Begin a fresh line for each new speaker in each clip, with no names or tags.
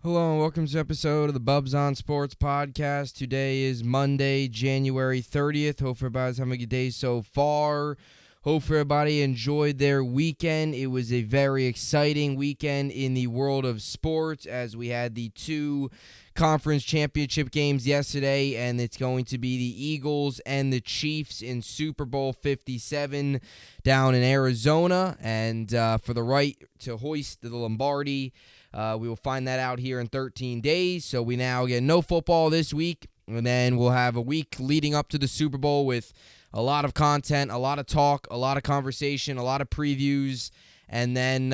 Hello and welcome to episode of the Bubbs on Sports podcast. Today is Monday, January 30th. Hope everybody's having a good day so far. Hope everybody enjoyed their weekend. It was a very exciting weekend in the world of sports as we had the two conference championship games yesterday, and it's going to be the Eagles and the Chiefs in Super Bowl 57 down in Arizona, and for the right to hoist the Lombardi. We will find that out here in 13 days. So we now get no football this week, and then we'll have a week leading up to the Super Bowl with a lot of content, a lot of talk, a lot of conversation, a lot of previews. And then,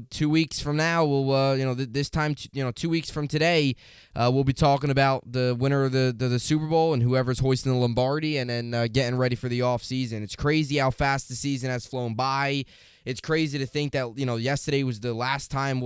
2 weeks from now, we'll, this time, 2 weeks from today, we'll be talking about the winner of the Super Bowl and whoever's hoisting the Lombardi, and then getting ready for the offseason. It's crazy how fast the season has flown by. It's crazy to think that, yesterday was the last time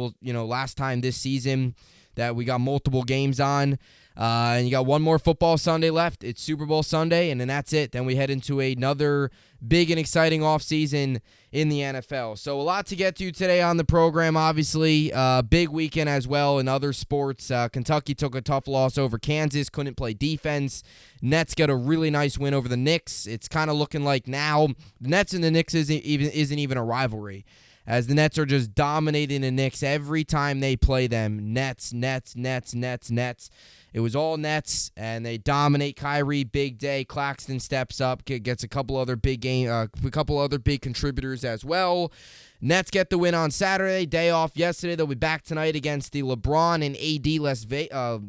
this season that we got multiple games on. And you got one more football Sunday left. It's Super Bowl Sunday, and then that's it. Then we head into another big and exciting offseason in the NFL. So a lot to get to today on the program, obviously. Big weekend as well in other sports. Kentucky took a tough loss over Kansas, couldn't play defense. Nets got a really nice win over the Knicks. It's kind of looking like now the Nets and the Knicks isn't even a rivalry, as the Nets are just dominating the Knicks every time they play them. Nets. It was all Nets, and they dominate. Kyrie, big day. Claxton steps up, gets a couple other big contributors as well. Nets get the win on Saturday, day off yesterday. They'll be back tonight against the LeBron and AD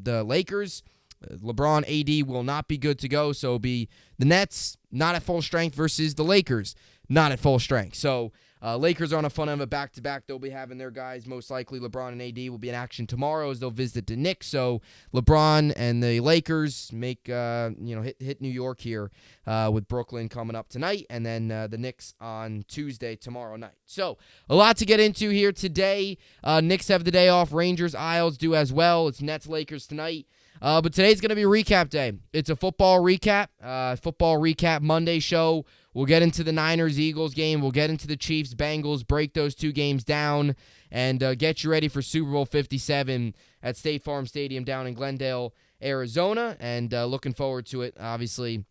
the Lakers. LeBron, AD will not be good to go, so it'll be the Nets not at full strength versus the Lakers not at full strength. So Lakers are on a fun of a back-to-back. They'll be having their guys, most likely LeBron and AD will be in action tomorrow as they'll visit the Knicks. So LeBron and the Lakers make hit New York here with Brooklyn coming up tonight, and then the Knicks on Tuesday tomorrow night. So a lot to get into here today. Knicks have the day off. Rangers, Isles do as well. It's Nets, Lakers tonight. But today's going to be a recap day. It's a football recap Monday show. We'll get into the Niners-Eagles game. We'll get into the Chiefs-Bengals, break those two games down, and get you ready for Super Bowl 57 at State Farm Stadium down in Glendale, Arizona, and looking forward to it. Obviously,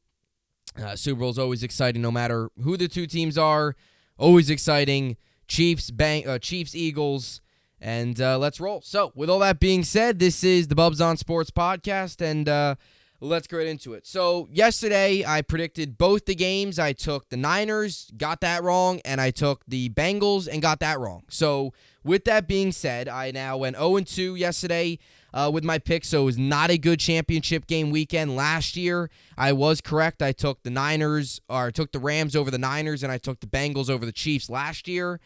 Super Bowl is always exciting no matter who the two teams are. Always exciting. Chiefs, Eagles, and let's roll. So, with all that being said, this is the Bubbs on Sports podcast, and let's get into it. So, yesterday, I predicted both the games. I took the Niners, got that wrong, and I took the Bengals and got that wrong. So, with that being said, I now went 0-2 yesterday with my pick, so it was not a good championship game weekend. Last year, I was correct. I took the Rams over the Niners, and I took the Bengals over the Chiefs last year,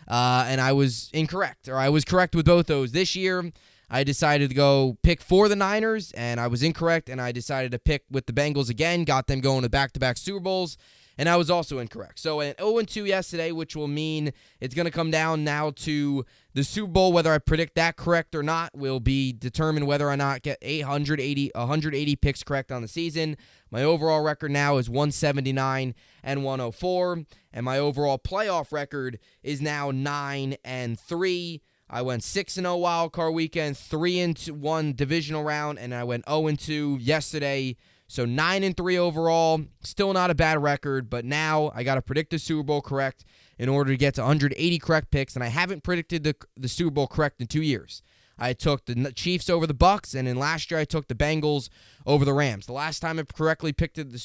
and I was incorrect, or I was correct with both those. This year, I decided to go pick for the Niners, and I was incorrect, and I decided to pick with the Bengals again, got them going to back-to-back Super Bowls, and I was also incorrect. So an 0-2 yesterday, which will mean it's going to come down now to the Super Bowl. Whether I predict that correct or not will be determined whether or not get 180 picks correct on the season. My overall record now is 179-104, and my overall playoff record is now 9-3. I went 6-0 wild card weekend, 3-1 divisional round, and I went 0-2 yesterday. So 9-3 overall, still not a bad record, but now I got to predict the Super Bowl correct in order to get to 180 correct picks, and I haven't predicted the Super Bowl correct in 2 years. I took the Chiefs over the Bucks, and then last year I took the Bengals over the Rams. The last time I correctly picked the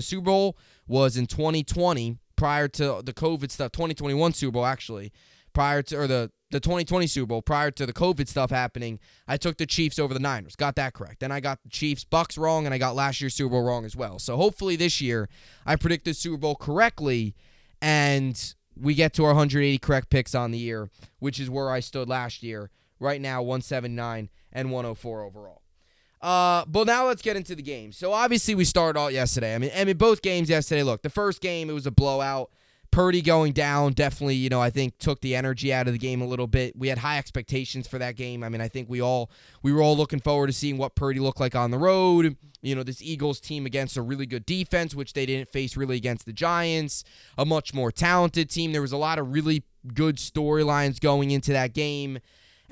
Super Bowl was in 2020, prior to the COVID stuff. 2021 Super Bowl actually, the 2020 Super Bowl, prior to the COVID stuff happening. I took the Chiefs over the Niners. Got that correct. Then I got the Chiefs, Bucks wrong, and I got last year's Super Bowl wrong as well. So hopefully this year I predict the Super Bowl correctly, and we get to our 180 correct picks on the year, which is where I stood last year. Right now, 179-104 overall. But now let's get into the game. So obviously we started out yesterday. I mean, both games yesterday. Look, the first game, it was a blowout. Purdy going down definitely, I think took the energy out of the game a little bit. We had high expectations for that game. I mean, I think we were all looking forward to seeing what Purdy looked like on the road. This Eagles team against a really good defense, which they didn't face really against the Giants, a much more talented team. There was a lot of really good storylines going into that game.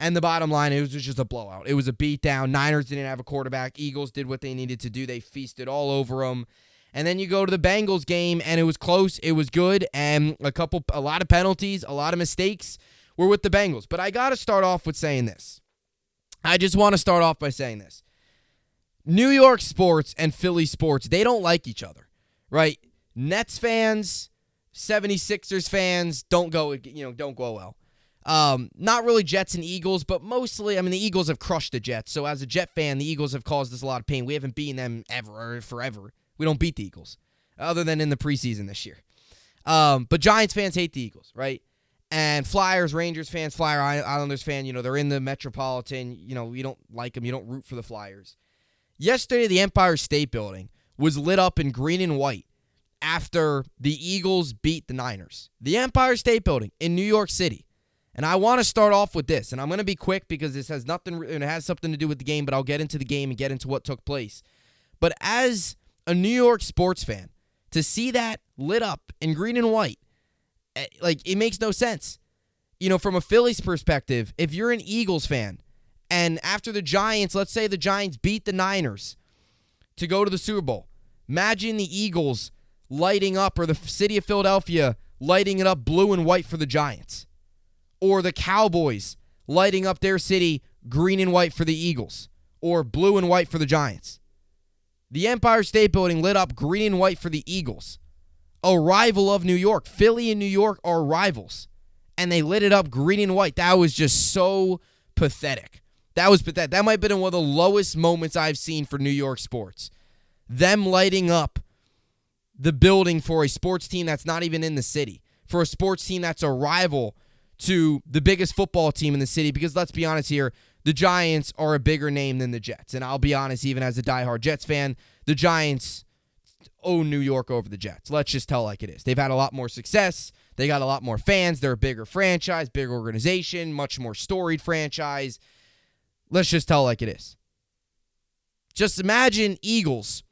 And the bottom line, it was just a blowout. It was a beatdown. Niners didn't have a quarterback. Eagles did what they needed to do. They feasted all over them. And then you go to the Bengals game, and it was close. It was good, and a lot of penalties, a lot of mistakes were with the Bengals. But I got to start off with saying this. I just want to start off by saying this. New York sports and Philly sports, they don't like each other, right? Nets fans, 76ers fans don't go well. Not really Jets and Eagles, but mostly, the Eagles have crushed the Jets. So as a Jet fan, the Eagles have caused us a lot of pain. We haven't beaten them ever or forever. We don't beat the Eagles, other than in the preseason this year. But Giants fans hate the Eagles, right? And Flyers, Rangers fans, Flyer Islanders fan, they're in the Metropolitan. You don't like them. You don't root for the Flyers. Yesterday, the Empire State Building was lit up in green and white after the Eagles beat the Niners. The Empire State Building in New York City. And I want to start off with this, and I'm going to be quick because this has nothing, it has something to do with the game, but I'll get into the game and get into what took place. But as a New York sports fan, to see that lit up in green and white, it makes no sense. From a Phillies perspective, if you're an Eagles fan, and after the Giants, let's say the Giants beat the Niners to go to the Super Bowl, imagine the Eagles lighting up, or the city of Philadelphia lighting it up blue and white for the Giants. Or the Cowboys lighting up their city green and white for the Eagles. Or blue and white for the Giants. The Empire State Building lit up green and white for the Eagles. A rival of New York. Philly and New York are rivals. And they lit it up green and white. That was just so pathetic. That was pathetic. That might have been one of the lowest moments I've seen for New York sports. Them lighting up the building for a sports team that's not even in the city. For a sports team that's a rival to the biggest football team in the city, because let's be honest here, the Giants are a bigger name than the Jets. And I'll be honest, even as a diehard Jets fan, the Giants own New York over the Jets. Let's just tell like it is. They've had a lot more success. They got a lot more fans. They're a bigger franchise, bigger organization, much more storied franchise. Let's just tell like it is. Just imagine Eagles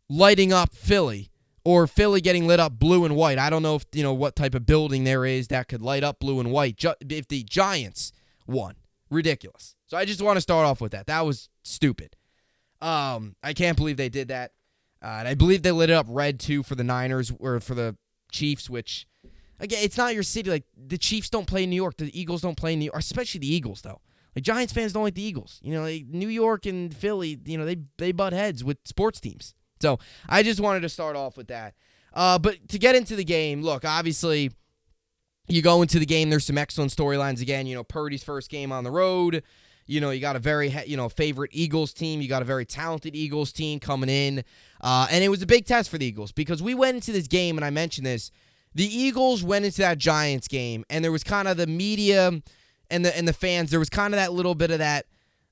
lighting up Philly, or Philly getting lit up blue and white. I don't know if what type of building there is that could light up blue and white if the Giants won. Ridiculous. So I just want to start off with that. That was stupid. I can't believe they did that. And I believe they lit it up red too for the Niners or for the Chiefs, which, again, it's not your city. Like, the Chiefs don't play in New York. The Eagles don't play in New York, especially the Eagles, though. Like, Giants fans don't like the Eagles. New York and Philly, they butt heads with sports teams. So I just wanted to start off with that. But to get into the game, look, obviously, you go into the game, there's some excellent storylines again. Purdy's first game on the road. You got a very, favorite Eagles team. You got a very talented Eagles team coming in. And it was a big test for the Eagles because we went into this game, and I mentioned this, the Eagles went into that Giants game, and there was kind of the media and the fans, there was kind of that little bit of that,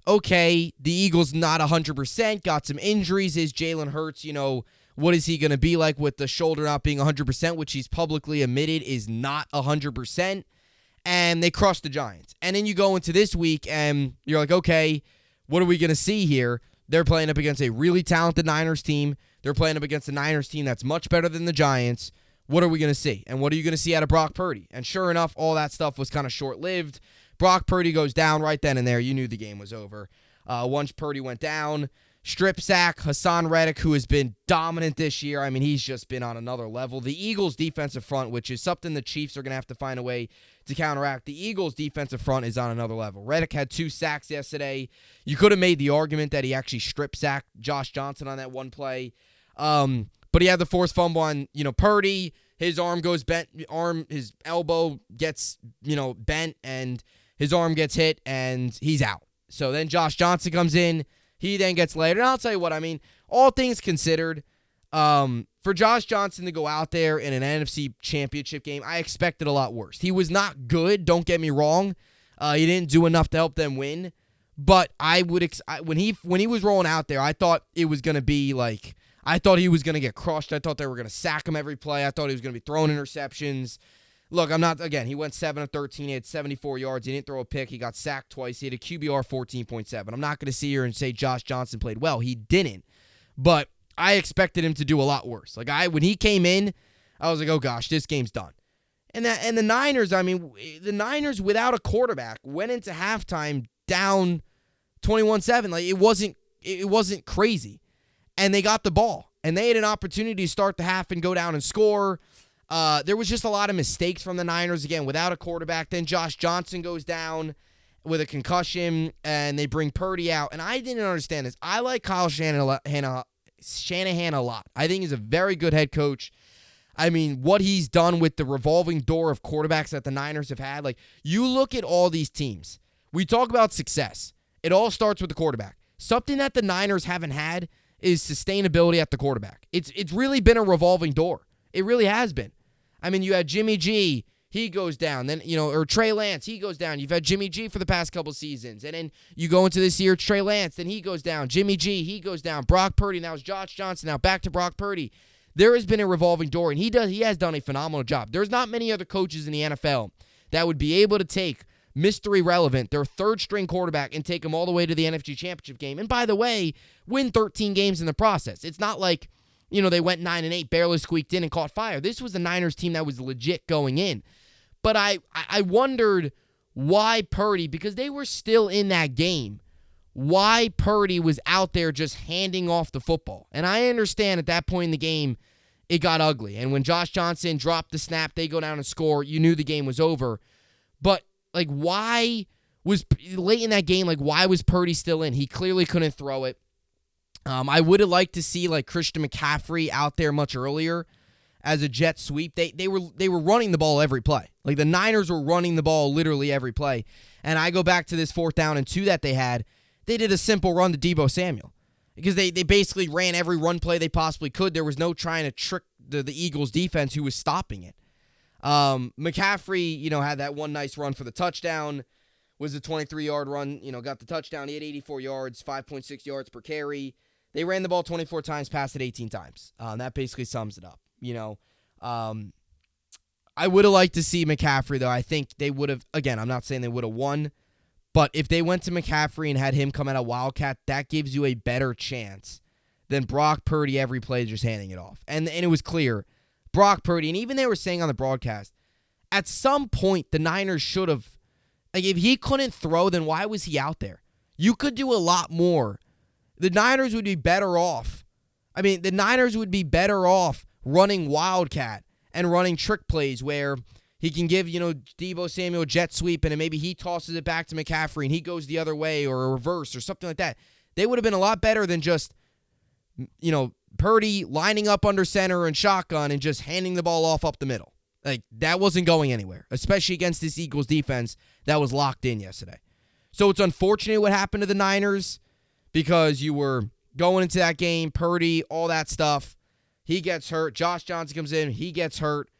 okay, the Eagles not 100%, got some injuries. Is Jalen Hurts, what is he going to be like with the shoulder not being 100%, which he's publicly admitted is not 100%. And they crushed the Giants. And then you go into this week, and you're like, okay, what are we going to see here? They're playing up against a really talented Niners team. They're playing up against a Niners team that's much better than the Giants. What are we going to see? And what are you going to see out of Brock Purdy? And sure enough, all that stuff was kind of short-lived. Brock Purdy goes down right then and there. You knew the game was over. Once Purdy went down, strip sack, Hassan Reddick, who has been dominant this year. He's just been on another level. The Eagles' defensive front, which is something the Chiefs are going to have to find a way to counteract. The Eagles' defensive front is on another level. Reddick had 2 sacks yesterday. You could have made the argument that he actually strip sacked Josh Johnson on that one play. But he had the forced fumble on, Purdy. His arm goes bent, his elbow gets, bent, and his arm gets hit, and he's out. So then Josh Johnson comes in. He then gets laid. And I'll tell you what, all things considered, for Josh Johnson to go out there in an NFC championship game, I expected a lot worse. He was not good, don't get me wrong. He didn't do enough to help them win. But when he was rolling out there, I thought it was going to be like, I thought he was going to get crushed. I thought they were going to sack him every play. I thought he was going to be throwing interceptions. Look, he went 7 of 13. He had 74 yards. He didn't throw a pick. He got sacked twice. He had a QBR 14.7. I'm not going to sit here and say Josh Johnson played well. He didn't. But I expected him to do a lot worse. When he came in, I was like, oh gosh, this game's done. And the Niners, I mean, the Niners without a quarterback went into halftime down 21-7. Like it wasn't crazy. And they got the ball. And they had an opportunity to start the half and go down and score. There was just a lot of mistakes from the Niners, again, without a quarterback. Then Josh Johnson goes down with a concussion, and they bring Purdy out. And I didn't understand this. I like Kyle Shanahan a lot. I think he's a very good head coach. I mean, what he's done with the revolving door of quarterbacks that the Niners have had. Like, you look at all these teams. We talk about success. It all starts with the quarterback. Something that the Niners haven't had is sustainability at the quarterback. It's really been a revolving door. It really has been. I mean, you had Jimmy G, he goes down. Then, or Trey Lance, he goes down. You've had Jimmy G for the past couple seasons. And then you go into this year, it's Trey Lance, then he goes down. Jimmy G, he goes down. Brock Purdy, now it's Josh Johnson, now back to Brock Purdy. There has been a revolving door, and he has done a phenomenal job. There's not many other coaches in the NFL that would be able to take Mr. Irrelevant, their third-string quarterback, and take him all the way to the NFC Championship game. And by the way, win 13 games in the process. It's not like, they went 9-8, barely squeaked in and caught fire. This was a Niners team that was legit going in. But I wondered why Purdy, because they were still in that game, why Purdy was out there just handing off the football. And I understand at that point in the game, it got ugly. And when Josh Johnson dropped the snap, they go down and score, you knew the game was over. But, why was, late in that game, why was Purdy still in? He clearly couldn't throw it. I would have liked to see, Christian McCaffrey out there much earlier as a jet sweep. They were running the ball every play. The Niners were running the ball literally every play. And I go back to this 4th down and 2 that they had. They did a simple run to Deebo Samuel because they basically ran every run play they possibly could. There was no trying to trick the Eagles defense who was stopping it. McCaffrey, had that one nice run for the touchdown, was a 23-yard run, got the touchdown. He had 84 yards, 5.6 yards per carry. They ran the ball 24 times, passed it 18 times. That basically sums it up. I would have liked to see McCaffrey, though. I think they would have, again, I'm not saying they would have won, but if they went to McCaffrey and had him come out of Wildcat, that gives you a better chance than Brock Purdy every play just handing it off. And it was clear, Brock Purdy, and even they were saying on the broadcast, at some point the Niners should have, if he couldn't throw, then why was he out there? You could do a lot more. The Niners would be better off. The Niners would be better off running Wildcat and running trick plays where he can give, Deebo Samuel a jet sweep and then maybe he tosses it back to McCaffrey and he goes the other way or a reverse or something like that. They would have been a lot better than just, Purdy lining up under center and shotgun and just handing the ball off up the middle. That wasn't going anywhere, especially against this Eagles defense that was locked in yesterday. So it's unfortunate what happened to the Niners because you were going into that game, Purdy, all that stuff. He gets hurt. Josh Johnson comes in. He gets hurt.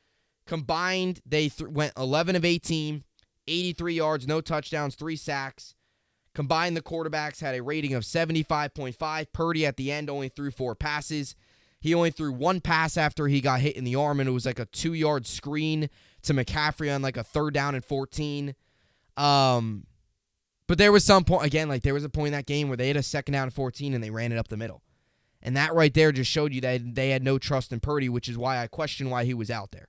Combined, they went 11 of 18, 83 yards, no touchdowns, 3 sacks. Combined, the quarterbacks had a rating of 75.5. Purdy at the end only threw 4 passes. He only threw 1 pass after he got hit in the arm, and it was a 2-yard screen to McCaffrey on a 3rd down and 14. But there was some point, again, there was a point in that game where they had a 2nd down and 14 and they ran it up the middle. And that right there just showed you that they had no trust in Purdy, which is why I question why he was out there.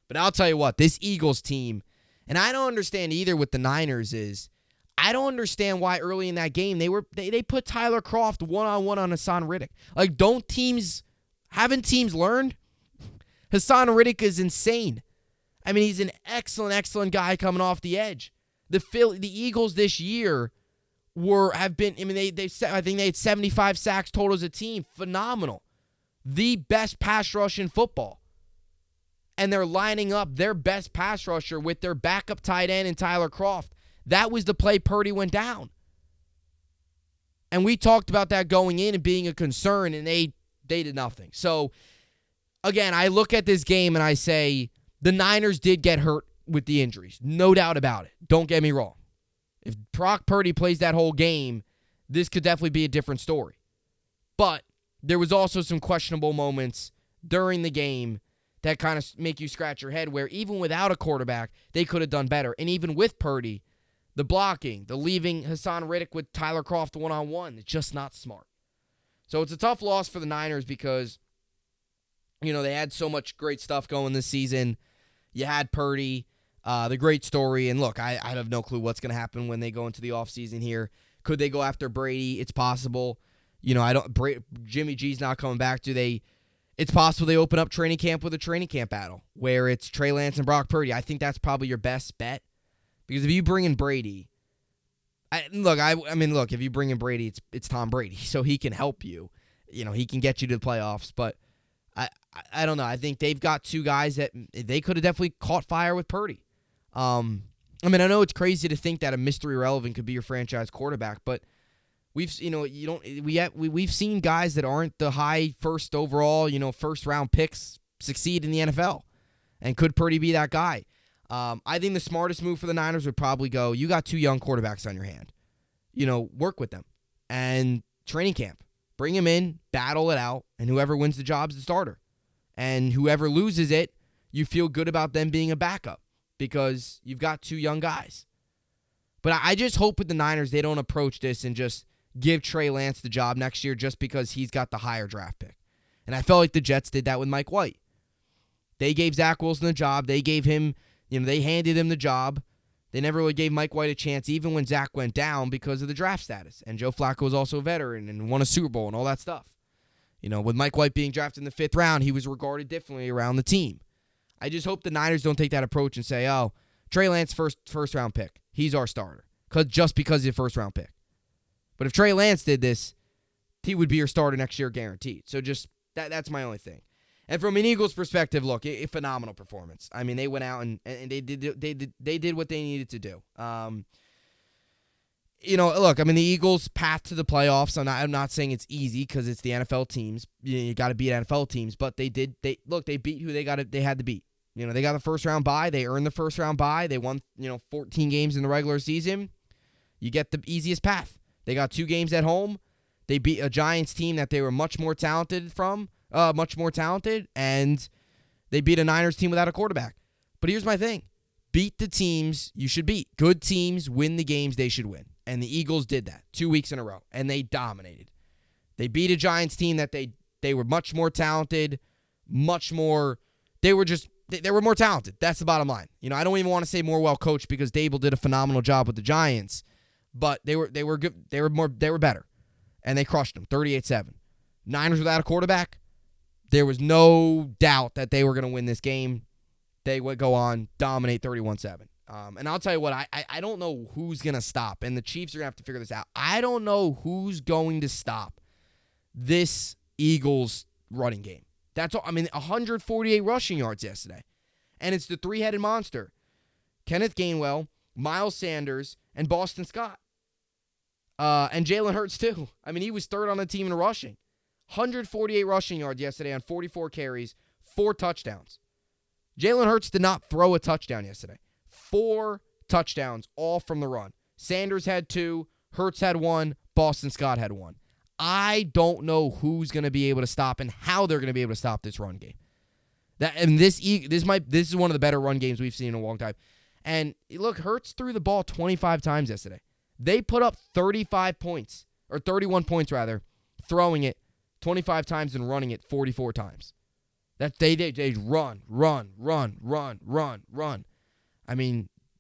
But I'll tell you what, this Eagles team, and I don't understand either with the Niners is, I don't understand why early in that game they put Tyler Kroft one-on-one on Hassan Riddick. Haven't teams learned? Hassan Riddick is insane. He's an excellent guy coming off the edge. The Eagles this year I think they had 75 sacks total as a team. Phenomenal. The best pass rush in football. And they're lining up their best pass rusher with their backup tight end and Tyler Kroft. That was the play Purdy went down. And we talked about that going in and being a concern, and they did nothing. So, again, I look at this game and I say the Niners did get hurt with the injuries. No doubt about it. Don't get me wrong. If Brock Purdy plays that whole game, this could definitely be a different story. But there was also some questionable moments during the game that kind of make you scratch your head where even without a quarterback, they could have done better. And even with Purdy, the blocking, the leaving Hassan Riddick with Tyler Kroft one-on-one, it's just not smart. So it's a tough loss for the Niners because, they had so much great stuff going this season. You had Purdy, the great story. And look, I have no clue what's going to happen when they go into the offseason here. Could they go after Brady? It's possible. Jimmy G's not coming back. It's possible they open up training camp with a training camp battle where it's Trey Lance and Brock Purdy. I think that's probably your best bet. Because if you bring in Brady, if you bring in Brady, it's Tom Brady, so he can help you. He can get you to the playoffs, but I don't know. I think they've got two guys that they could have definitely caught fire with Purdy. I know it's crazy to think that a mystery relevant could be your franchise quarterback, but we've seen guys that aren't the high first overall, first round picks succeed in the NFL, and could Purdy be that guy? I think the smartest move for the Niners would probably go, you got two young quarterbacks on your hand. Work with them. And training camp. Bring them in, battle it out, and whoever wins the job is the starter. And whoever loses it, you feel good about them being a backup because you've got two young guys. But I just hope with the Niners they don't approach this and just give Trey Lance the job next year just because he's got the higher draft pick. And I felt like the Jets did that with Mike White. They gave Zach Wilson the job. They gave him, they handed him the job. They never really gave Mike White a chance, even when Zach went down because of the draft status. And Joe Flacco was also a veteran and won a Super Bowl and all that stuff. With Mike White being drafted in the 5th round, he was regarded differently around the team. I just hope the Niners don't take that approach and say, oh, Trey Lance first round pick. He's our starter. Just because he's a first round pick. But if Trey Lance did this, he would be your starter next year guaranteed. So just that's my only thing. And from an Eagles perspective, look, a phenomenal performance. I mean, they went out and they did what they needed to do. The Eagles' path to the playoffs. I'm not saying it's easy because it's the NFL teams. You got to beat NFL teams, but they beat who they had to beat. They got the first round bye. They earned the first round bye. They won 14 games in the regular season. You get the easiest path. They got 2 games at home. They beat a Giants team that they were much more talented, and they beat a Niners team without a quarterback. But here's my thing. Beat the teams you should beat. Good teams win the games they should win. And the Eagles did that 2 weeks in a row, and they dominated. They beat a Giants team that they were much more talented, they were more talented. That's the bottom line. I don't even want to say more well coached because Dable did a phenomenal job with the Giants, but they were good. They were better, and they crushed them 38-7. Niners without a quarterback, there was no doubt that they were going to win this game. They would go on, dominate 31-7. And I'll tell you what, I don't know who's going to stop, and the Chiefs are going to have to figure this out. I don't know who's going to stop this Eagles running game. That's all. 148 rushing yards yesterday. And it's the three-headed monster. Kenneth Gainwell, Miles Sanders, and Boston Scott. And Jalen Hurts, too. He was third on the team in rushing. 148 rushing yards yesterday on 44 carries, 4 touchdowns. Jalen Hurts did not throw a touchdown yesterday. 4 touchdowns, all from the run. Sanders had 2, Hurts had 1, Boston Scott had 1. I don't know who's going to be able to stop and how they're going to be able to stop this run game. This is one of the better run games we've seen in a long time. And look, Hurts threw the ball 25 times yesterday. They put up 35 points, or 31 points rather, throwing it 25 times and running it 44 times. That they run.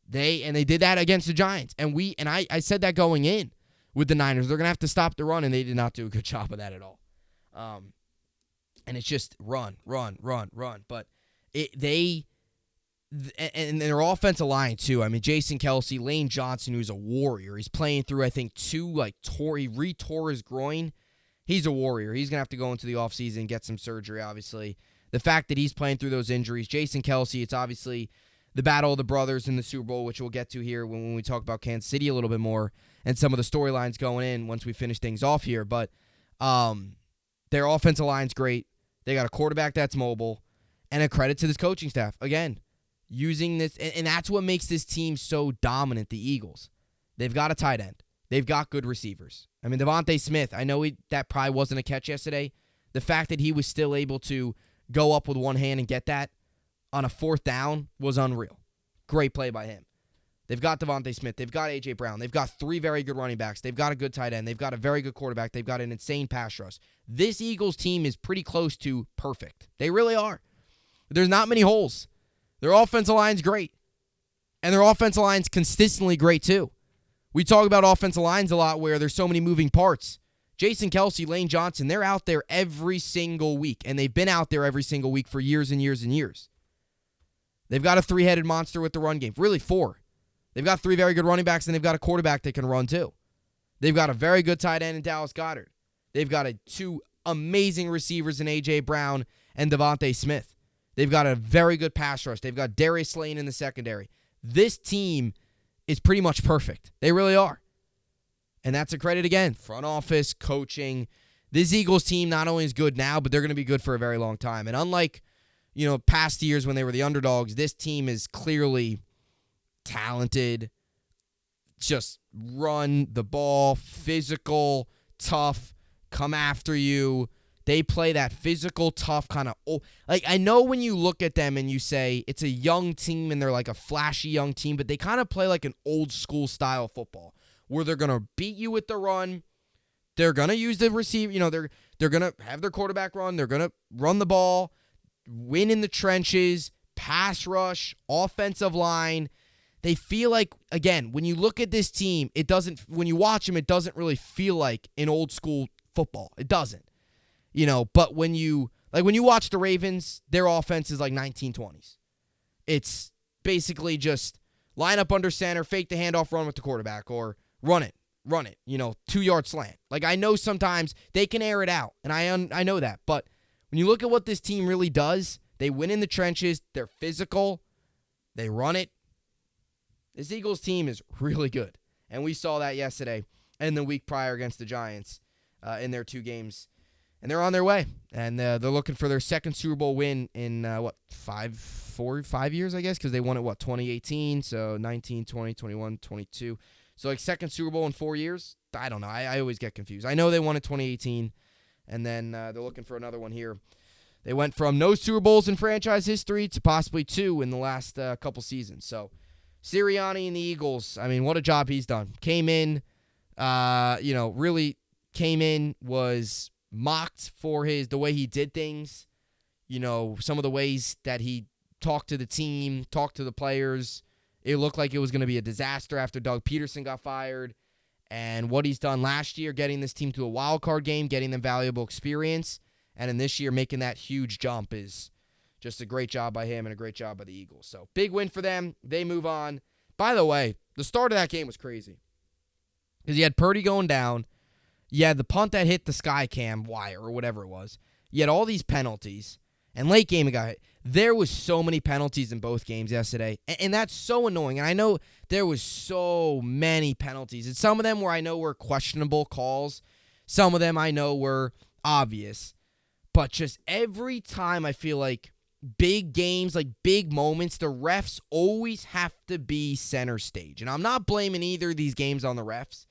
They did that against the Giants. And I said that going in with the Niners. They're going to have to stop the run, and they did not do a good job of that at all. And it's just run. But and their offensive line, too. Jason Kelce, Lane Johnson, who's a warrior. He's playing through, I think, 2, he re-tore his groin. He's a warrior. He's going to have to go into the offseason and get some surgery, obviously. The fact that he's playing through those injuries. Jason Kelce, it's obviously the battle of the brothers in the Super Bowl, which we'll get to here when we talk about Kansas City a little bit more and some of the storylines going in once we finish things off here. But their offensive line's great. They got a quarterback that's mobile, and a credit to this coaching staff. Again, using this, and that's what makes this team so dominant, the Eagles. They've got a tight end. They've got good receivers. Devontae Smith, I know that probably wasn't a catch yesterday. The fact that he was still able to go up with one hand and get that on a 4th down was unreal. Great play by him. They've got Devontae Smith. They've got A.J. Brown. They've got 3 very good running backs. They've got a good tight end. They've got a very good quarterback. They've got an insane pass rush. This Eagles team is pretty close to perfect. They really are. There's not many holes. Their offensive line's great. And their offensive line's consistently great too. We talk about offensive lines a lot where there's so many moving parts. Jason Kelsey, Lane Johnson, they're out there every single week. And they've been out there every single week for years and years and years. They've got a three-headed monster with the run game. Really, four. They've got three very good running backs, and they've got a quarterback that can run too. They've got a very good tight end in Dallas Goedert. They've got two amazing receivers in A.J. Brown and Devontae Smith. They've got a very good pass rush. They've got Darius Slayton in the secondary. This team is pretty much perfect. They really are. And that's a credit again. Front office, coaching. This Eagles team not only is good now, but they're going to be good for a very long time. And unlike, past years when they were the underdogs, this team is clearly talented, just run the ball, physical, tough, come after you. They play that physical, tough kind of... I know when you look at them and you say it's a young team and they're like a flashy young team, but they kind of play like an old school style football where they're going to beat you with the run. They're going to use the receiver. They're going to have their quarterback run. They're going to run the ball, win in the trenches, pass rush, offensive line. They feel like, again, when you look at this team, when you watch them, it doesn't really feel like an old school football. It doesn't. But when you watch the Ravens, their offense is like 1920s. It's basically just line up under center, fake the handoff, run with the quarterback, or run it, 2-yard slant. I know sometimes they can air it out, and I know that. But when you look at what this team really does, they win in the trenches, they're physical, they run it. This Eagles team is really good, and we saw that yesterday and the week prior against the Giants in their two games. And they're on their way, and they're looking for their second Super Bowl win in, 5 years, I guess, because they won it, 2018, so 19, 20, 21, 22. So, second Super Bowl in 4 years? I don't know. I always get confused. I know they won it 2018, and then they're looking for another one here. They went from no Super Bowls in franchise history to possibly 2 in the last couple seasons. So, Sirianni and the Eagles, what a job he's done. Came in, really came in, was mocked for the way he did things, some of the ways that he talked to the team, talked to the players. It looked like it was going to be a disaster after Doug Peterson got fired. And what he's done last year, getting this team to a wild card game, getting them valuable experience, and in this year making that huge jump is just a great job by him and a great job by the Eagles. So big win for them. They move on. By the way, the start of that game was crazy because you had Purdy going down. You had the punt that hit the sky cam wire or whatever it was. You had all these penalties. And late game, it got hit. There was so many penalties in both games yesterday. And that's so annoying. And I know there was so many penalties. And some of them where I know were questionable calls. Some of them I know were obvious. But just every time I feel like big games, like big moments, the refs always have to be center stage. And I'm not blaming either of these games on the refs.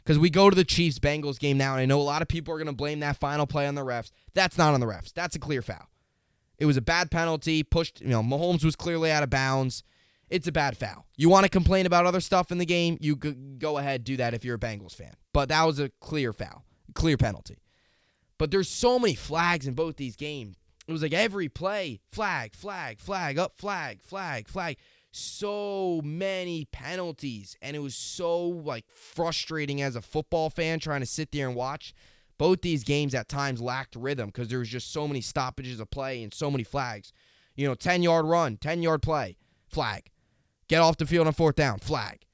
Because we go to the Chiefs-Bengals game now, and I know a lot of people are going to blame that final play on the refs. That's not on the refs. That's a clear foul. It was a bad penalty. Mahomes was clearly out of bounds. It's a bad foul. You want to complain about other stuff in the game, you go ahead, do that if you're a Bengals fan. But that was a clear foul, clear penalty. But there's so many flags in both these games. It was like every play, flag, flag, flag, up, flag, flag, flag. So many penalties, and it was so frustrating as a football fan trying to sit there and watch. Both these games at times lacked rhythm because there was just so many stoppages of play and so many flags. 10-yard run, 10-yard play, flag. Get off the field on fourth down, flag.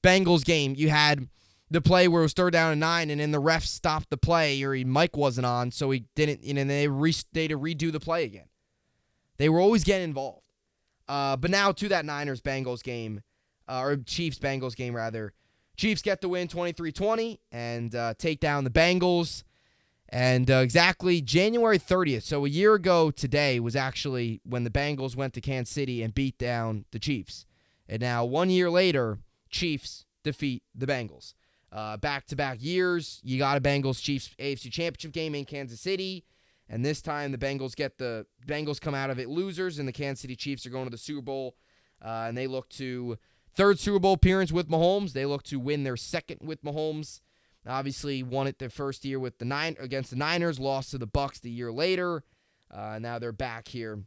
Bengals game, you had the play where it was 3rd down and 9, and then the ref stopped the play, or mic wasn't on, so he didn't. And they had to redo the play again. They were always getting involved. But now to that Niners-Bengals game, or Chiefs-Bengals game, rather. Chiefs get the win 23-20 and take down the Bengals. And exactly January 30th, so a year ago today, was actually when the Bengals went to Kansas City and beat down the Chiefs. And now 1 year later, Chiefs defeat the Bengals. Back-to-back years, you got a Bengals-Chiefs AFC Championship game in Kansas City. And this time, the Bengals come out of it losers, and the Kansas City Chiefs are going to the Super Bowl. And they look to third Super Bowl appearance with Mahomes. They look to win their second with Mahomes. Obviously, won it their first year against the Niners, lost to the Bucks the year later. Now they're back here,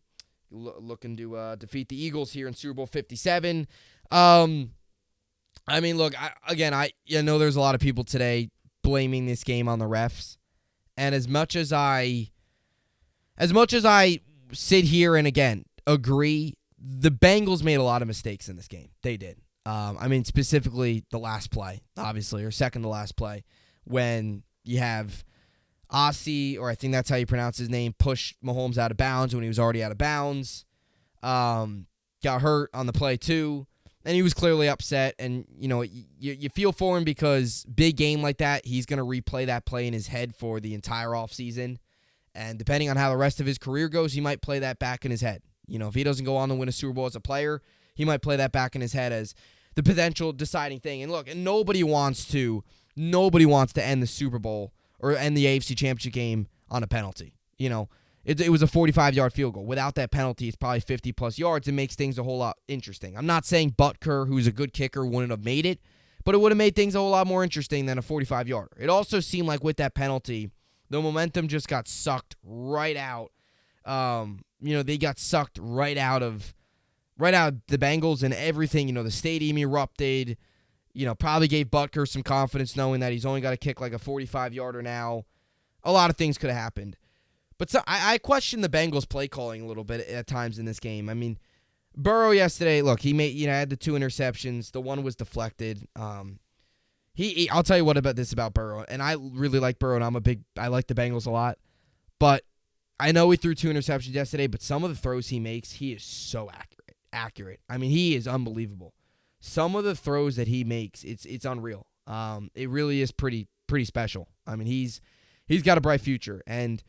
looking to defeat the Eagles here in Super Bowl 57. I mean, look, I know there's a lot of people today blaming this game on the refs, and as much as I sit here and again agree, the Bengals made a lot of mistakes in this game. They did. I mean, specifically the last play, obviously, or second to last play, when you have Ossie, or I think that's how you pronounce his name, push Mahomes out of bounds when he was already out of bounds. Got hurt on the play too, and he was clearly upset. And you feel for him because big game like that, he's going to replay that play in his head for the entire offseason. And depending on how the rest of his career goes, he might play that back in his head. If he doesn't go on to win a Super Bowl as a player, he might play that back in his head as the potential deciding thing. And look, nobody wants to end the Super Bowl or end the AFC Championship game on a penalty. It was a 45-yard field goal. Without that penalty, it's probably 50-plus yards. It makes things a whole lot interesting. I'm not saying Butker, who's a good kicker, wouldn't have made it, but it would have made things a whole lot more interesting than a 45-yarder. It also seemed like with that penalty, the momentum just got sucked right out. They got sucked right out of the Bengals and everything. The stadium erupted. Probably gave Butker some confidence knowing that he's only got to kick like a 45-yarder now. A lot of things could have happened. But I question the Bengals' play calling a little bit at times in this game. I mean, Burrow yesterday, look, he made had the 2 interceptions. The one was deflected. I'll tell you what about Burrow, and I really like Burrow, and I like the Bengals a lot. But I know he threw 2 interceptions yesterday, but some of the throws he makes, he is so accurate. I mean, he is unbelievable. Some of the throws that he makes, it's unreal. It really is pretty special. I mean, he's got a bright future, and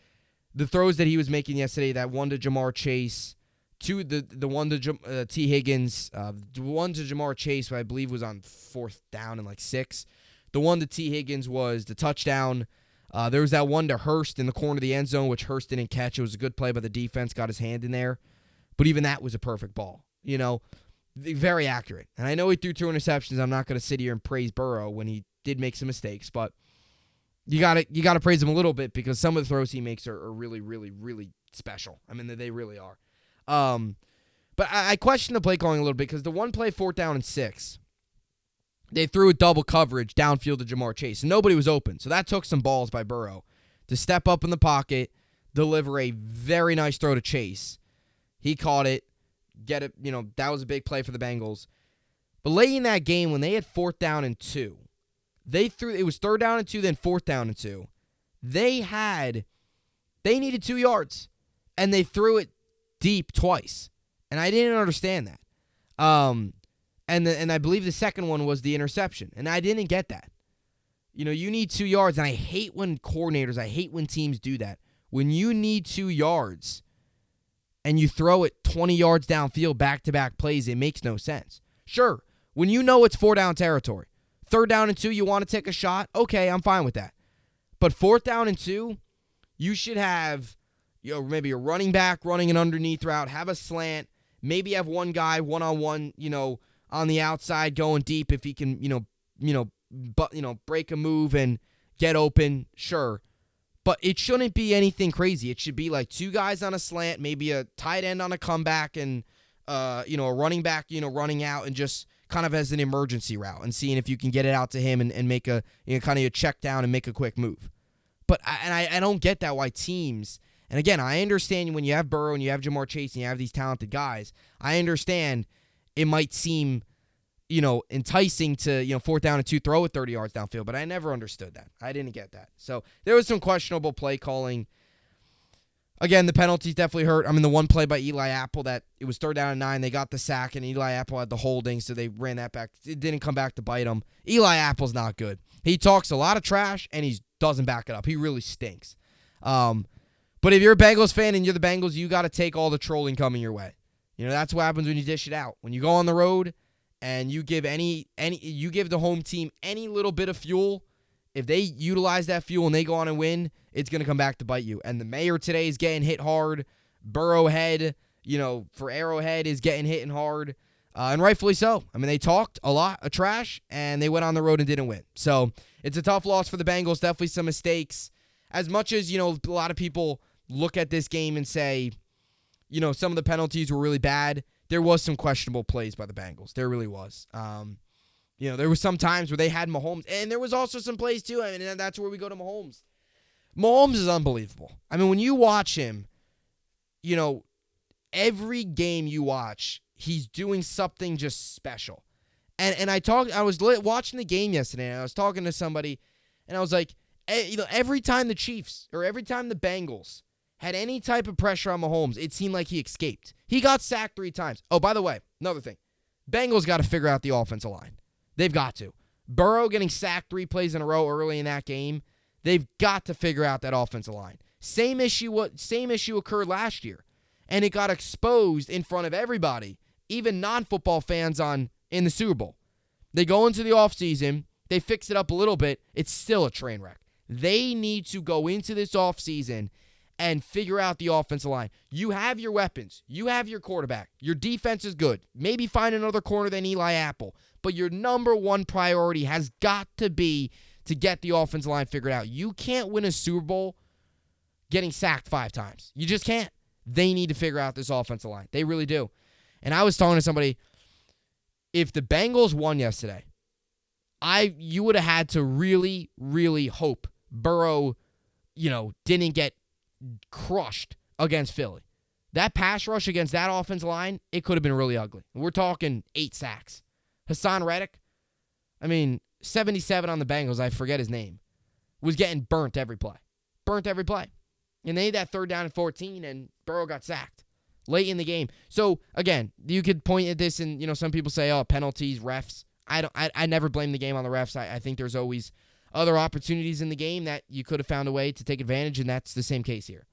the throws that he was making yesterday, that one to Jamar Chase, the one to T. Higgins, the one to Jamar Chase, I believe was on 4th down and like 6. The one to T. Higgins was the touchdown. There was that one to Hurst in the corner of the end zone, which Hurst didn't catch. It was a good play by the defense, got his hand in there. But even that was a perfect ball. Very accurate. And I know he threw 2 interceptions. I'm not going to sit here and praise Burrow when he did make some mistakes, but you got to praise him a little bit because some of the throws he makes are really, really, really special. I mean, they really are. But I question the play calling a little bit because the one play, 4th down and 6, they threw a double coverage downfield to Jamar Chase, and nobody was open. So that took some balls by Burrow to step up in the pocket, deliver a very nice throw to Chase. He caught it, get it. That was a big play for the Bengals. But late in that game, when they had 4th down and 2, it was 3rd down and 2, then 4th down and 2. They needed 2 yards, and they threw it deep twice. And I didn't understand that. And I believe the second one was the interception, and I didn't get that. You need 2 yards, and I hate when teams do that. When you need 2 yards and you throw it 20 yards downfield back-to-back plays, it makes no sense. Sure, when you know it's 4-down territory, 3rd down and 2, you want to take a shot? Okay, I'm fine with that. But 4th down and 2, you should have maybe a running back running an underneath route, have a slant, maybe have one guy one-on-one, on the outside going deep if he can, break a move and get open, sure. But it shouldn't be anything crazy. It should be like 2 guys on a slant, maybe a tight end on a comeback, and a running back, running out and just kind of as an emergency route and seeing if you can get it out to him and make a kind of a check down and make a quick move. But I don't get that why teams. And again, I understand when you have Burrow and you have Jamar Chase and you have these talented guys, I understand it might seem, enticing to, 4th down and 2, throw it 30 yards downfield, but I never understood that. I didn't get that. So there was some questionable play calling. Again, the penalties definitely hurt. I mean, the one play by Eli Apple that it was 3rd down and 9, they got the sack, and Eli Apple had the holding, so they ran that back. It didn't come back to bite him. Eli Apple's not good. He talks a lot of trash, and he doesn't back it up. He really stinks. But if you're a Bengals fan and you're the Bengals, you got to take all the trolling coming your way. That's what happens when you dish it out. When you go on the road and you give you give the home team any little bit of fuel, if they utilize that fuel and they go on and win, it's going to come back to bite you. And the mayor today is getting hit hard. Burrowhead, for Arrowhead is getting hit hard. And rightfully so. I mean, they talked a lot of trash, and they went on the road and didn't win. So it's a tough loss for the Bengals. Definitely some mistakes. As much as, a lot of people look at this game and say, some of the penalties were really bad. There was some questionable plays by the Bengals. There really was. There was some times where they had Mahomes, and there was also some plays too. I mean, that's where we go to Mahomes. Mahomes is unbelievable. I mean, when you watch him, every game you watch, he's doing something just special. And I was watching the game yesterday, and I was talking to somebody, and I was like, every time the Chiefs or every time the Bengals had any type of pressure on Mahomes, it seemed like he escaped. He got sacked 3 times. Oh, by the way, another thing. Bengals got to figure out the offensive line. They've got to. Burrow getting sacked 3 plays in a row early in that game. They've got to figure out that offensive line. Same issue occurred last year, and it got exposed in front of everybody, even non-football fans in the Super Bowl. They go into the offseason, they fix it up a little bit, it's still a train wreck. They need to go into this offseason and figure out the offensive line. You have your weapons. You have your quarterback. Your defense is good. Maybe find another corner than Eli Apple. But your number one priority has got to be to get the offensive line figured out. You can't win a Super Bowl getting sacked 5 times. You just can't. They need to figure out this offensive line. They really do. And I was talking to somebody, if the Bengals won yesterday, you would have had to really, really hope Burrow, didn't get crushed against Philly. That pass rush against that offensive line, it could have been really ugly. We're talking 8 sacks. Hassan Reddick, 77 on the Bengals, I forget his name, was getting burnt every play. And they had that 3rd down and 14, and Burrow got sacked late in the game. So, again, you could point at this and, some people say, oh, penalties, refs. I never blame the game on the refs. I think there's always other opportunities in the game that you could have found a way to take advantage, and that's the same case here.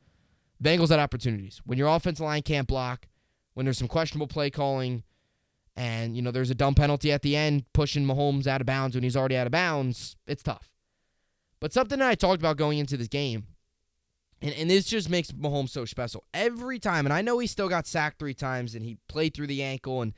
Bengals had opportunities. When your offensive line can't block, when there's some questionable play calling, and, there's a dumb penalty at the end pushing Mahomes out of bounds when he's already out of bounds, it's tough. But something that I talked about going into this game, and this just makes Mahomes so special. Every time, and I know he still got sacked 3 times, and he played through the ankle, and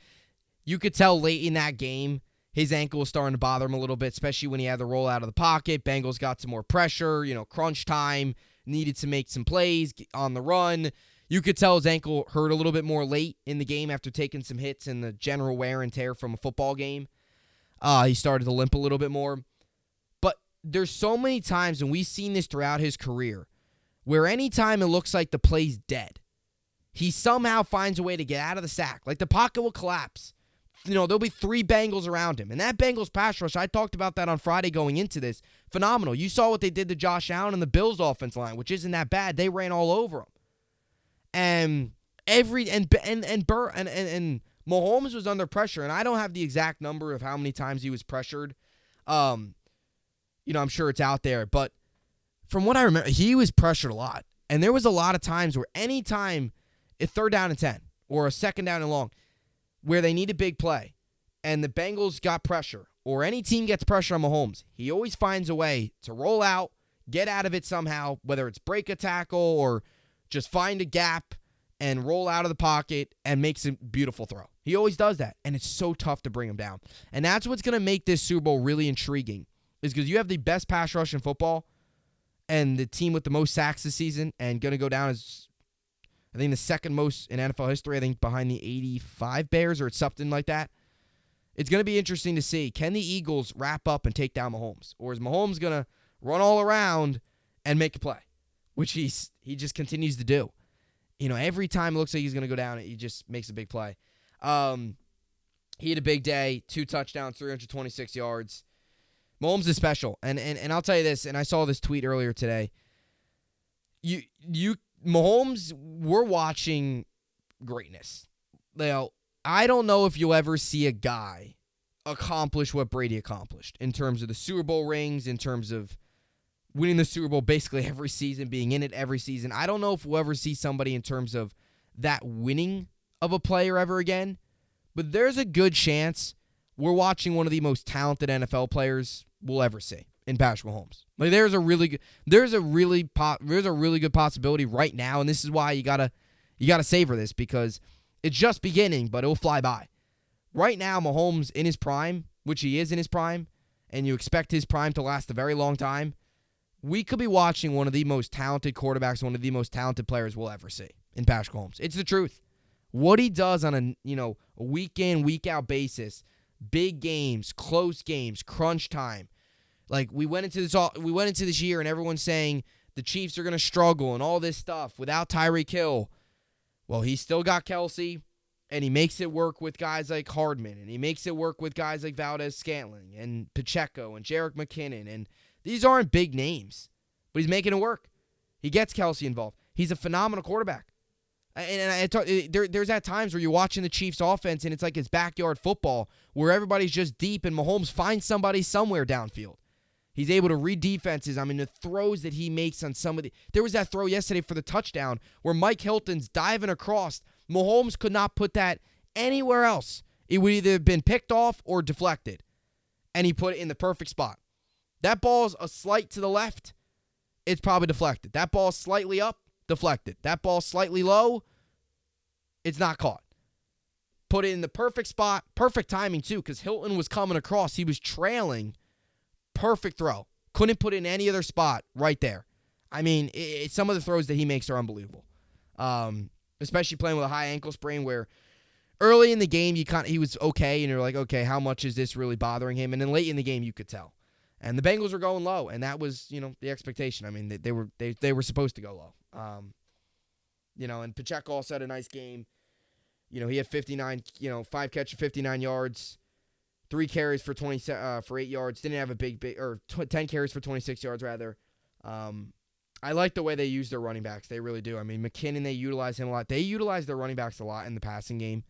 you could tell late in that game, his ankle was starting to bother him a little bit, especially when he had the roll out of the pocket. Bengals got some more pressure, crunch time, needed to make some plays on the run. You could tell his ankle hurt a little bit more late in the game after taking some hits and the general wear and tear from a football game. He started to limp a little bit more. But there's so many times, and we've seen this throughout his career, where anytime it looks like the play's dead, he somehow finds a way to get out of the sack. Like the pocket will collapse. There'll be 3 Bengals around him. And that Bengals pass rush, I talked about that on Friday going into this. Phenomenal. You saw what they did to Josh Allen and the Bills' offense line, which isn't that bad. They ran all over him. And Mahomes was under pressure, and I don't have the exact number of how many times he was pressured. I'm sure it's out there, but from what I remember, he was pressured a lot. And there was a lot of times where any time a 3rd down and 10 or a 2nd down and long, where they need a big play, and the Bengals got pressure, or any team gets pressure on Mahomes, he always finds a way to roll out, get out of it somehow, whether it's break a tackle or just find a gap and roll out of the pocket and makes a beautiful throw. He always does that, and it's so tough to bring him down. And that's what's going to make this Super Bowl really intriguing, is because you have the best pass rush in football and the team with the most sacks this season, and going to go down as, I think, the 2nd most in NFL history, I think behind the 85 Bears, or it's something like that. It's going to be interesting to see. Can the Eagles wrap up and take down Mahomes? Or is Mahomes going to run all around and make a play? Which he just continues to do. Every time it looks like he's going to go down, he just makes a big play. He had a big day, 2 touchdowns, 326 yards. Mahomes is special. And I'll tell you this, and I saw this tweet earlier today. Mahomes, we're watching greatness. I don't know if you'll ever see a guy accomplish what Brady accomplished in terms of the Super Bowl rings, in terms of winning the Super Bowl basically every season, being in it every season. I don't know if we'll ever see somebody in terms of that winning of a player ever again, but there's a good chance we're watching one of the most talented NFL players we'll ever see in Patrick Mahomes. There's a really good possibility right now, and this is why you gotta savor this, because it's just beginning, but it'll fly by. Right now, Mahomes in his prime, which he is in his prime, and you expect his prime to last a very long time, we could be watching one of the most talented quarterbacks, one of the most talented players we'll ever see. in Patrick Mahomes. It's the truth. What he does on a week in, week out basis, big games, close games, crunch time. Like we went into this year and everyone's saying the Chiefs are going to struggle and all this stuff without Tyreek Hill. Well, he still got Kelsey, and he makes it work with guys like Hardman, and he makes it work with guys like Valdez-Scantling and Pacheco and Jerick McKinnon. And these aren't big names, but he's making it work. He gets Kelsey involved. He's a phenomenal quarterback. There's at times where you're watching the Chiefs offense and it's like it's backyard football where everybody's just deep and Mahomes finds somebody somewhere downfield. He's able to read defenses. I mean, the throws that he makes on some of the... There was that throw yesterday for the touchdown where Mike Hilton's diving across. Mahomes could not put that anywhere else. It would either have been picked off or deflected. And he put it in the perfect spot. That ball's a slight to the left. It's probably deflected. That ball's slightly up. Deflected. That ball slightly low, it's not caught. Put it in the perfect spot, perfect timing too, because Hilton was coming across. He was trailing. Perfect throw. Couldn't put it in any other spot right there. I mean, some of the throws that he makes are unbelievable. Especially playing with a high ankle sprain where early in the game he was okay, and you're like, okay, how much is this really bothering him? And then late in the game you could tell. And the Bengals were going low, and that was, the expectation. I mean, they were supposed to go low. And Pacheco also had a nice game. He had 59, 5 catches, 59 yards, 3 carries for 8 yards. Didn't have a big, or 10 carries for 26 yards rather. I like the way they use their running backs. They really do. I mean, McKinnon, they utilize him a lot. They utilize their running backs a lot in the passing game.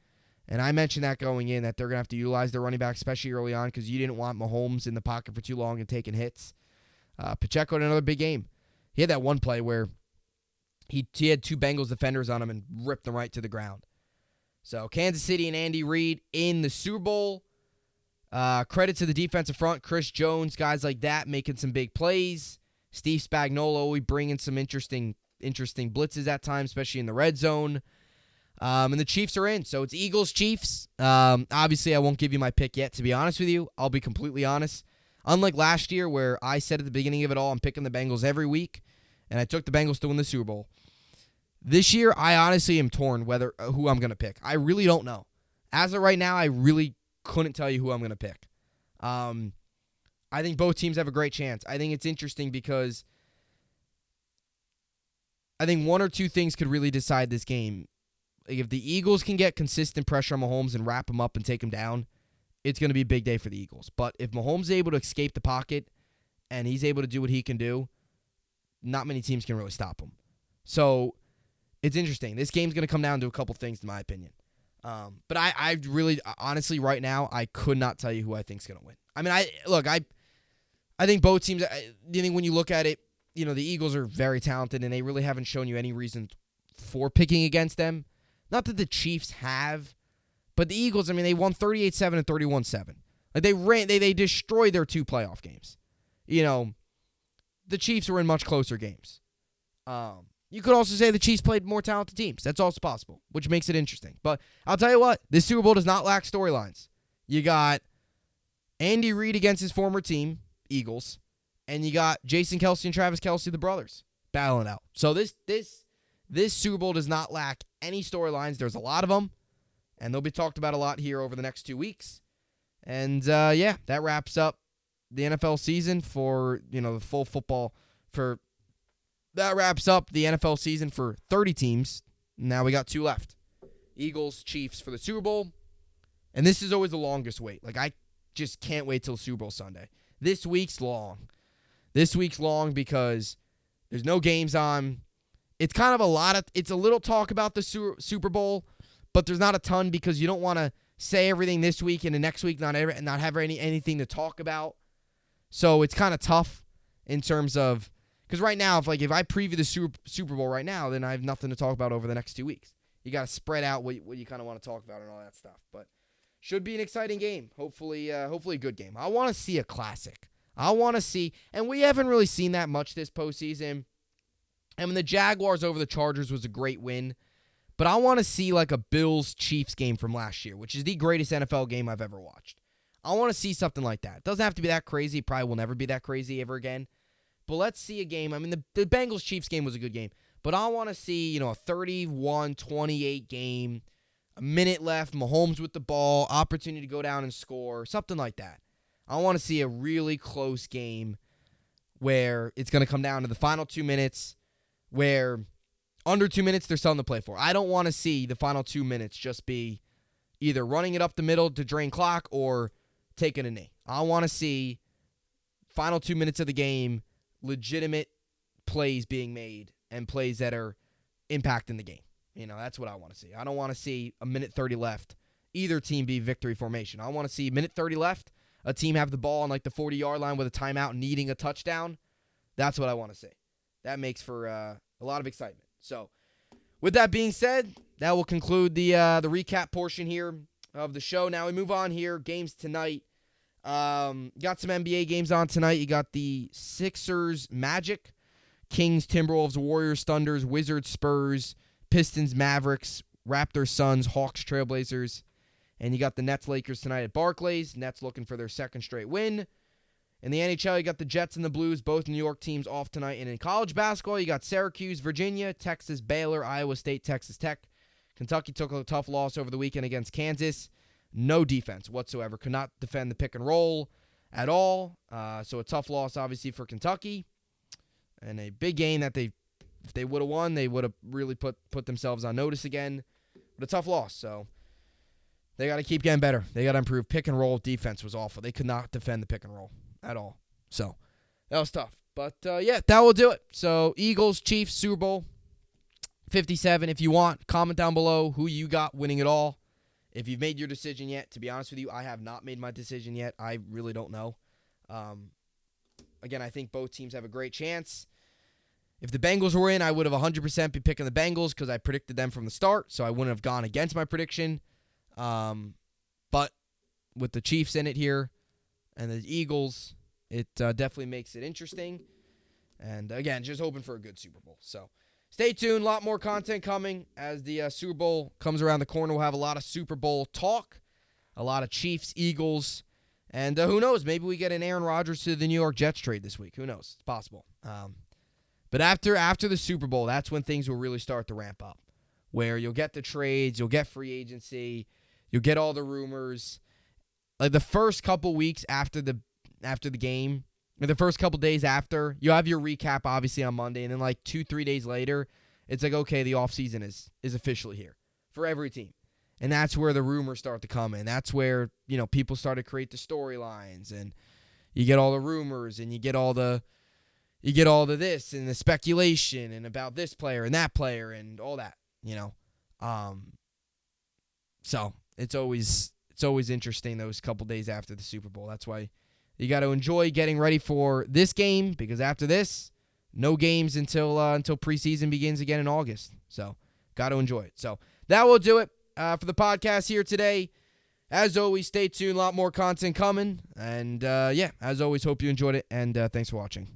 And I mentioned that going in, that they're going to have to utilize their running backs, especially early on, because you didn't want Mahomes in the pocket for too long and taking hits. Pacheco had another big game. He had that one play where he had 2 Bengals defenders on him and ripped them right to the ground. So Kansas City and Andy Reid in the Super Bowl. Credit to the defensive front, Chris Jones, guys like that making some big plays. Steve Spagnuolo bringing some interesting blitzes at times, especially in the red zone. And the Chiefs are in, so it's Eagles-Chiefs. Obviously, I won't give you my pick yet, to be honest with you. I'll be completely honest. Unlike last year where I said at the beginning of it all, I'm picking the Bengals every week, and I took the Bengals to win the Super Bowl. This year, I honestly am torn who I'm going to pick. I really don't know. As of right now, I really couldn't tell you who I'm going to pick. I think both teams have a great chance. I think it's interesting because I think one or two things could really decide this game. Like if the Eagles can get consistent pressure on Mahomes and wrap him up and take him down, it's going to be a big day for the Eagles. But if Mahomes is able to escape the pocket and he's able to do what he can do, not many teams can really stop him. So it's interesting. This game's going to come down to a couple things, in my opinion. But I really, honestly, right now, I could not tell you who I think is going to win. I mean, I think both teams, when you look at it, the Eagles are very talented, and they really haven't shown you any reason for picking against them. Not that the Chiefs have, but the Eagles, I mean, they won 38-7 and 31-7. Like they destroyed their 2 playoff games. The Chiefs were in much closer games. You could also say the Chiefs played more talented teams. That's also possible, which makes it interesting. But I'll tell you what, this Super Bowl does not lack storylines. You got Andy Reid against his former team, Eagles, and you got Jason Kelce and Travis Kelce, the brothers, battling out. So this Super Bowl does not lack any storylines. There's a lot of them, and they'll be talked about a lot here over the next 2 weeks. And, that wraps up the NFL season for, the full football. That wraps up the NFL season for 30 teams. Now we got 2 left. Eagles, Chiefs for the Super Bowl. And this is always the longest wait. Like, I just can't wait till Super Bowl Sunday. This week's long. This week's long because there's no games on. It's kind of it's a little talk about the Super Bowl, but there's not a ton because you don't want to say everything this week and the next week not have anything to talk about. So it's kind of tough in terms of, because right now, if I preview the Super Bowl right now, then I have nothing to talk about over the next 2 weeks. You got to spread out what you kind of want to talk about and all that stuff. But should be an exciting game. Hopefully a good game. I want to see a classic. I want to see, and we haven't really seen that much this postseason. I mean, the Jaguars over the Chargers was a great win, but I want to see like a Bills-Chiefs game from last year, which is the greatest NFL game I've ever watched. I want to see something like that. It doesn't have to be that crazy. It probably will never be that crazy ever again. But let's see a game. I mean, the Bengals-Chiefs game was a good game. But I want to see, a 31-28 game, a minute left, Mahomes with the ball, opportunity to go down and score, something like that. I want to see a really close game where it's going to come down to the final 2 minutes, where under 2 minutes there's something to play for. I don't want to see the final 2 minutes just be either running it up the middle to drain clock or taking a knee. I want to see final 2 minutes of the game, legitimate plays being made and plays that are impacting the game. That's what I want to see. I don't want to see a minute 30 left, either team be victory formation. I want to see a minute 30 left, a team have the ball on like the 40-yard line with a timeout needing a touchdown. That's what I want to see. That makes for a lot of excitement. So with that being said, that will conclude the recap portion here of the show. Now we move on here. Games tonight. Got some NBA games on tonight. You got the Sixers, Magic, Kings, Timberwolves, Warriors, Thunders, Wizards, Spurs, Pistons, Mavericks, Raptors, Suns, Hawks, Trailblazers. And you got the Nets, Lakers tonight at Barclays. Nets looking for their second straight win. In the NHL, you got the Jets and the Blues, both New York teams off tonight. And in college basketball, you got Syracuse, Virginia, Texas, Baylor, Iowa State, Texas Tech. Kentucky took a tough loss over the weekend against Kansas. No defense whatsoever. Could not defend the pick and roll at all. So a tough loss, obviously, for Kentucky. And a big game that if they would have won, they would have really put themselves on notice again. But a tough loss, so they got to keep getting better. They got to improve. Pick and roll defense was awful. They could not defend the pick and roll at all. So that was tough. But, yeah, that will do it. So Eagles, Chiefs, Super Bowl 57. If you want, comment down below who you got winning it all. If you've made your decision yet, to be honest with you, I have not made my decision yet. I really don't know. Again, I think both teams have a great chance. If the Bengals were in, I would have 100% be picking the Bengals because I predicted them from the start, so I wouldn't have gone against my prediction. But with the Chiefs in it here and the Eagles, it definitely makes it interesting. And, again, just hoping for a good Super Bowl. So stay tuned. A lot more content coming as the Super Bowl comes around the corner. We'll have a lot of Super Bowl talk, a lot of Chiefs, Eagles, and who knows? Maybe we get an Aaron Rodgers to the New York Jets trade this week. Who knows? It's possible. But after the Super Bowl, that's when things will really start to ramp up, where you'll get the trades, you'll get free agency, you'll get all the rumors. Like the first couple weeks after the game, or the first couple days after, you'll have your recap obviously on Monday, and then like 2-3 days later, it's like, okay, the offseason is officially here for every team. And that's where the rumors start to come in. That's where, people start to create the storylines, and you get all the rumors, and you get all the this and the speculation and about this player and that player and all that, So it's always interesting those couple days after the Super Bowl. That's why you got to enjoy getting ready for this game, because after this, no games until preseason begins again in August. So got to enjoy it. So that will do it for the podcast here today. As always, stay tuned. A lot more content coming. And, as always, hope you enjoyed it. And thanks for watching.